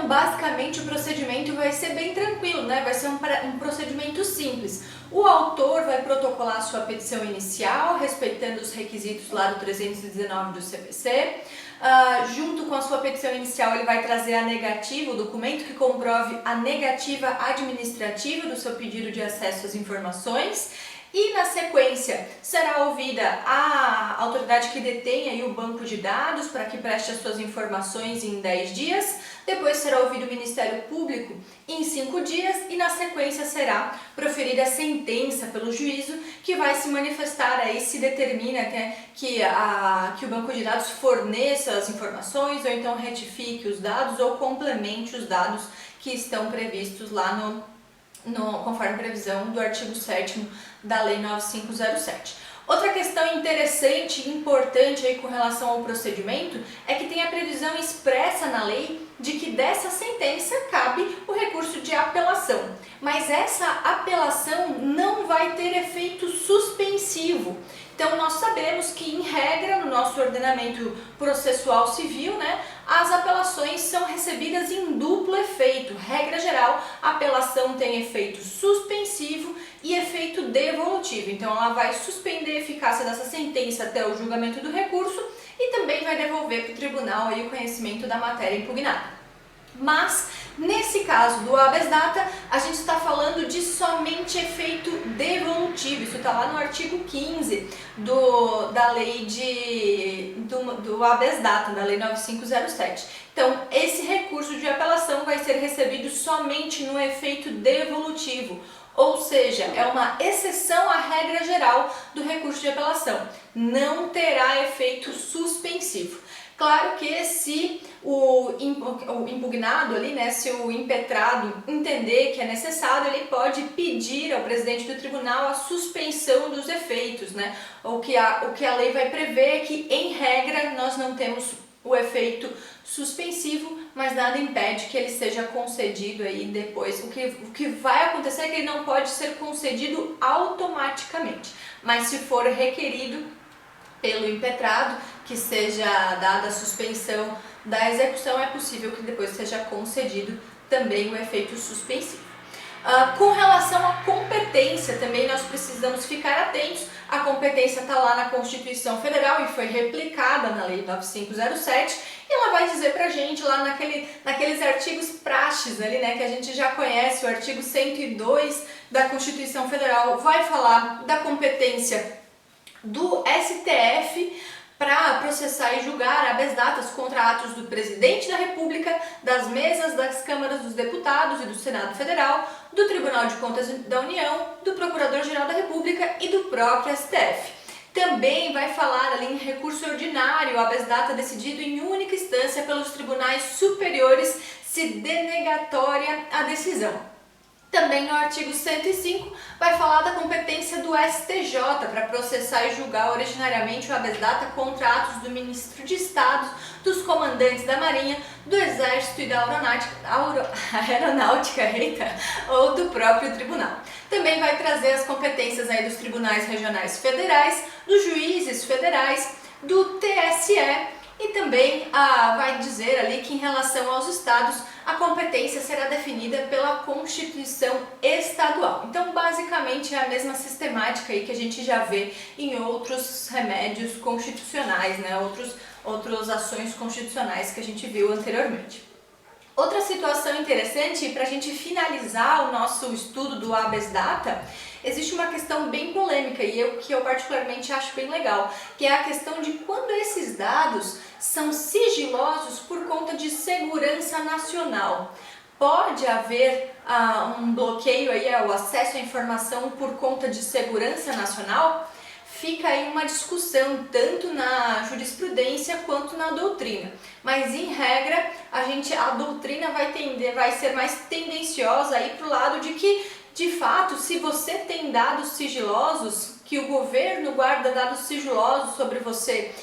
Então, basicamente, o procedimento vai ser bem tranquilo, né? Vai ser um procedimento simples. O autor vai protocolar sua petição inicial, respeitando os requisitos lá do 319 do CPC. Junto com a sua petição inicial, ele vai trazer a negativa, o documento que comprove a negativa administrativa do seu pedido de acesso às informações. E na sequência será ouvida a autoridade que detém aí o banco de dados para que preste as suas informações em 10 dias. Depois será ouvido o Ministério Público em 5 dias e na sequência será proferida a sentença pelo juízo que vai se manifestar aí se determina que o banco de dados forneça as informações ou então retifique os dados ou complemente os dados que estão previstos lá conforme previsão do artigo 7º da Lei 9507. Outra questão interessante e importante aí com relação ao procedimento é que tem a previsão expressa na lei de que dessa sentença cabe o recurso de apelação, mas essa apelação não vai ter efeito suspensivo. Então nós sabemos que em regra no nosso ordenamento processual civil, né, as apelações são recebidas em duplo efeito. Regra geral, a apelação tem efeito suspensivo e efeito devolutivo. Então ela vai suspender a eficácia dessa sentença até o julgamento do recurso e também vai devolver para o tribunal aí o conhecimento da matéria impugnada. Mas, nesse caso do habeas data, a gente está falando de somente efeito devolutivo. Isso está lá no artigo 15 da lei do habeas data, da lei 9507. Então, esse recurso de apelação vai ser recebido somente no efeito devolutivo. Ou seja, é uma exceção à regra geral do recurso de apelação. Não terá efeito suspensivo. Claro que se o impugnado ali, né, se o impetrado entender que é necessário, ele pode pedir ao presidente do tribunal a suspensão dos efeitos, né? O que a lei vai prever é que, em regra, nós não temos o efeito suspensivo, mas nada impede que ele seja concedido aí depois. O que vai acontecer é que ele não pode ser concedido automaticamente, mas se for requerido pelo impetrado que seja dada a suspensão da execução, é possível que depois seja concedido também o efeito suspensivo. Com relação à competência, também nós precisamos ficar atentos. A competência está lá na Constituição Federal e foi replicada na Lei 9507 e ela vai dizer pra gente lá naqueles artigos praxes ali, né, que a gente já conhece, o artigo 102 da Constituição Federal vai falar da competência do STF para processar e julgar habeas datas contra atos do Presidente da República, das mesas das câmaras dos deputados e do Senado Federal, do Tribunal de Contas da União, do Procurador-Geral da República e do próprio STF. Também vai falar ali em recurso ordinário, habeas data decidido em única instância pelos tribunais superiores, se denegatória a decisão. Também no artigo 105 vai falar da competência do STJ para processar e julgar originariamente o habeas data contra atos do Ministro de Estado, dos comandantes da Marinha, do Exército e da Aeronáutica ou do próprio tribunal. Também vai trazer as competências aí dos tribunais regionais federais, dos juízes federais, do TSE e também vai dizer ali que em relação aos estados a competência será definida pela Constituição Estadual. Então, basicamente, é a mesma sistemática aí que a gente já vê em outros remédios constitucionais, né? Outras ações constitucionais que a gente viu anteriormente. Outra situação interessante, para a gente finalizar o nosso estudo do habeas data, existe uma questão bem polêmica e que eu particularmente acho bem legal, que é a questão de quando esses dados são sigilosos por conta de segurança nacional. Pode haver um bloqueio aí ao acesso à informação por conta de segurança nacional? Fica aí uma discussão tanto na jurisprudência quanto na doutrina, mas em regra a doutrina vai ser mais tendenciosa aí para o lado de que, de fato, se você tem dados sigilosos, que o governo guarda dados sigilosos sobre você,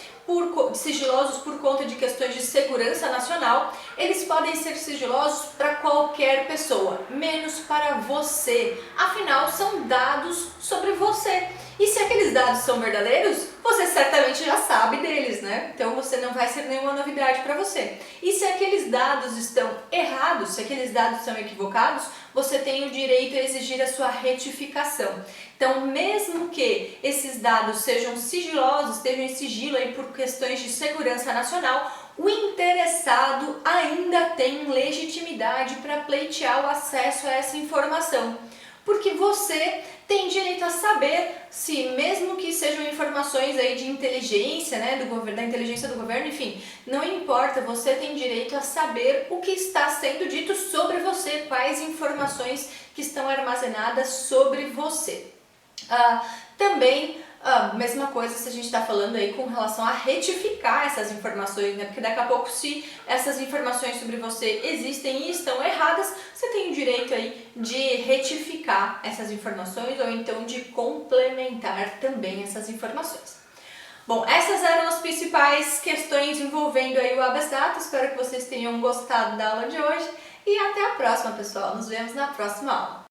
sigilosos por conta de questões de segurança nacional, eles podem ser sigilosos para qualquer pessoa, menos para você. Afinal, são dados sobre você. E se aqueles dados são verdadeiros, você certamente já sabe deles, né? Então não vai ser nenhuma novidade para você. E se aqueles dados estão errados, errados. Se aqueles dados são equivocados, você tem o direito a exigir a sua retificação. Então, mesmo que esses dados sejam sigilosos, estejam em sigilo aí por questões de segurança nacional, o interessado ainda tem legitimidade para pleitear o acesso a essa informação. Porque você tem direito a saber se, mesmo que sejam informações aí de inteligência, né, do governo, da inteligência do governo, enfim, não importa, você tem direito a saber o que está sendo dito sobre você, quais informações que estão armazenadas sobre você. Também, mesma coisa se a gente está falando aí com relação a retificar essas informações, né? Porque daqui a pouco, se essas informações sobre você existem e estão erradas, você tem o direito aí de retificar essas informações ou então de complementar também essas informações. Bom, essas eram as principais questões envolvendo aí o habeas data. Espero que vocês tenham gostado da aula de hoje e até a próxima, pessoal. Nos vemos na próxima aula.